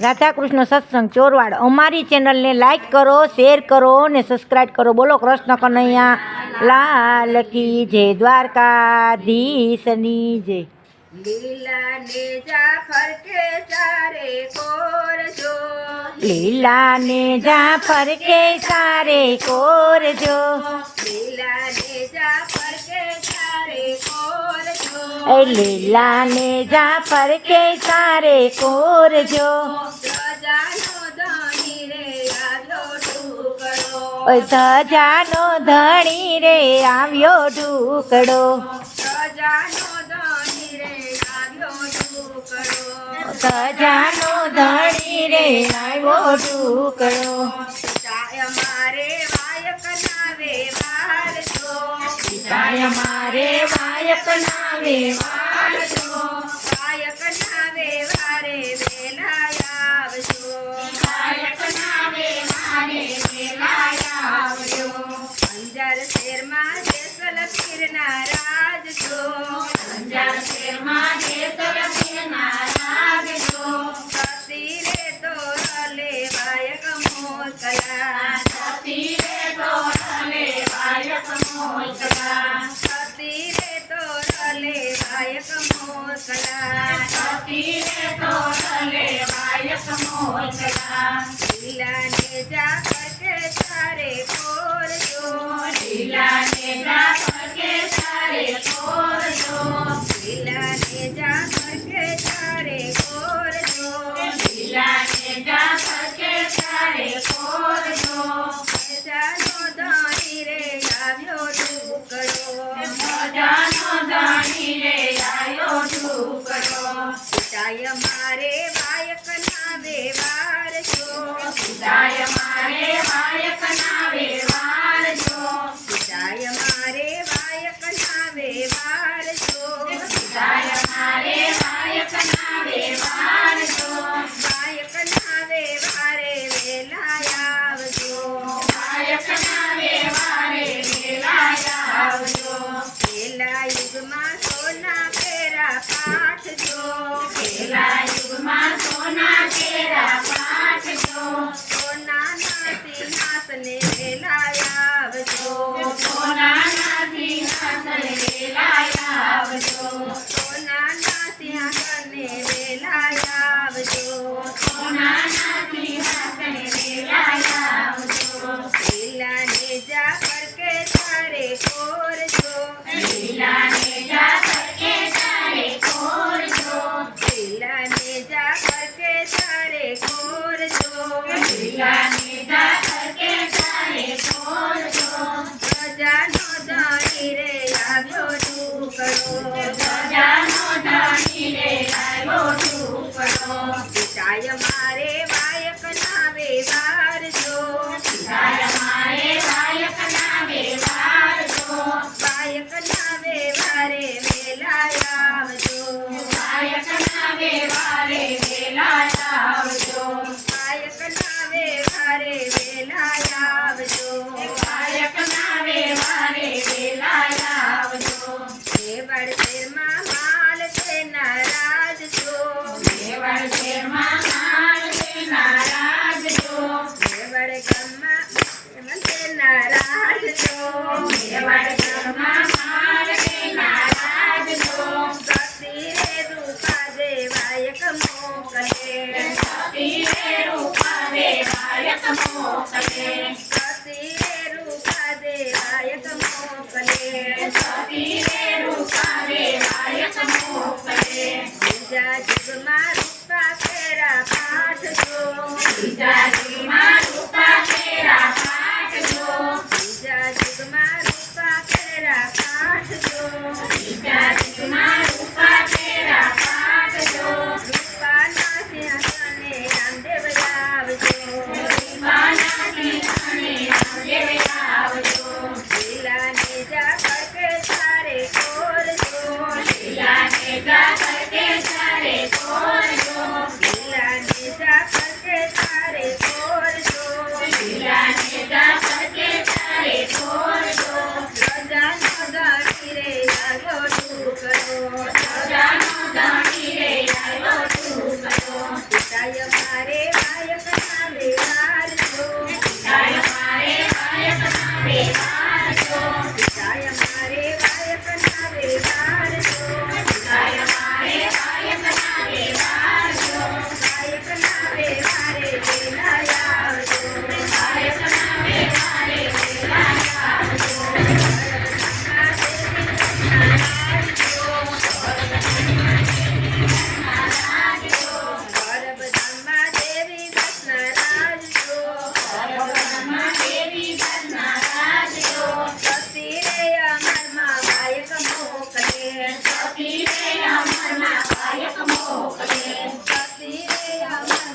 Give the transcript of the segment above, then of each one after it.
રાધા કૃષ્ણ સત્સંગ ચોરવાડ અમારી ચેનલને લાઈક કરો, શેર કરો ને સબસ્ક્રાઈબ કરો. બોલો કૃષ્ણ કનૈયા લાલ કી જય, દ્વારકાધીશની જય. લીલા ને જાફર કે સારે કોરજો, લીલા ને જાફર કે સારે કોરજો, લીલા ને જાફર કે સારે કોરજો, લીલા ને જાફર કે સારે કોરજો. પ્રજાનો ધણી રે આવ્યો ટુકડો, ધજાનો ધણી રે આવ્યો ઢુકડો, પ્રજાનો ધણી રે આવ્યો ટુકડો, ધજાનો ધણી રે આવ્યો ઢુકડો. પિતાય મારે વાયક ના વ્યવહાર છો, પિતાય મારે વાયક ના વ્યવહાર છો, વાયક ના વ્યવહારે વેલા આવજો, વાયક ના વ્યવહારે વેલા આવજો. અંજાર શહેરમાં જેસલ પીરના રાજ છો, અંજાર શહેરમાં જેસલ પીરના રાજ છો, સતી રે તોરલે વાયક મોકલા, સતી રે તોરલે વાયક મોકલા, સતી રે તોરલે વાયક મોકલા, સતી રે તોરલે વાયક મોકલા. લીલા ને જાફર કે સારે કોરજો, લીલા ને જાફર કે સારે કોરજો, લીલા ને જાફર કે સારે કોરજો, લીલા ને જાફર કે સારે કોરજો. પ્રજાનો ધણી રે આવ્યો ટુકડો, પ્રજાનો ધણી રે આવ્યો ઢુકડો. પિતાય મારે વાયક ના વ્યવહાર છો, પિતાય મારે વાયક ના વ્યવહાર છો, પિતાય મારે વાયક ના વ્યવહાર છો, પિતાય મારે વાયક ના વ્યવહાર છો, વાયક ના વ્યવહારે વેલા આવજો, વાયક ના વ્યવહારે વેલા આવજો. પેલા યુગમાં સોના પેરા પાઠજો, પેલા યુગમાં સોના કેરા પાઠજો, સોનાના સિંહાસને વેલા આવજો, સોનાના સિંહાસને વેલા આવજો, સોનાના સિંહાસને વેલા આવજો, સોનાના સિંહાસને વેલા આવજો. લીલા ને જાફર કે સારે કોરજો, લીલા ને જાફર કે સારે કોરજો, લીલા ને જાફર કે સારે કોરજો, લીલા ને જાફર કે સારે કોરજો. પ્રજાનો ધણી રે આવ્યો ટુકડો, પ્રજાનો ધણી રે આવ્યો ઢુકડો. પિતાય મારે વાયક ના વ્યવહાર છો, પિતાય મારે વાયક ના વ્યવહાર છો, વાયક ના વ્યવહારે વેલા આવજો, વાયક ના વ્યવહારે વેલા આવજો, વાયક ના વ્યવહારે વેલા આવજો, વાયક ના વ્યવહારે વેલા આવજો. મેવાડ શહેરમાં માલ છે નારાજ છો, મેવાડ શહેરમાં માલ છે નારાજ છો, મેવાડ ગામમાં છે નારાજ છો, મેવાડ ગામમાં માલ છે નારાજ છો, સતી રે રૂપા દે વાયક મોકલે, સતી રે રૂપા દે વાયક મોકલે, સતી રે રૂપા દે વાયક મોકલે, સતી રે રૂપા દે વાયક મોકલે. બીજા યુગમાં રૂપા ફેરા પાઠજો, બીજા યુગમાં રૂપા ફેરા પાઠજો, બીજા યુગમાં રૂપા ફેરા પાઠજો, બીજા યુગમાં રૂપા ફેરા પાઠજો, રૂપાના સિંહાસને રામદેવ આવજો, રૂપાના સિંહાસને રામદેવ આવજો, લીલા ને જાફર કે સારે કોરજો, લીલા ને જાફર કે સારે કોરજો, લીલા ને જાફર કે સારે કોરજો,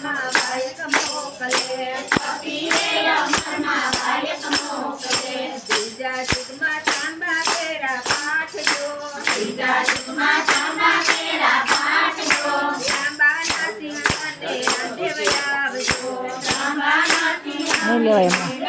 અમરમાં વાયક મોકલે ત્રીજા યુગમાં તાંબા કેરા પાઠ જો લાંબાના સિંહાસને રાંધેવ આવજો નહીં લેવાય એમાં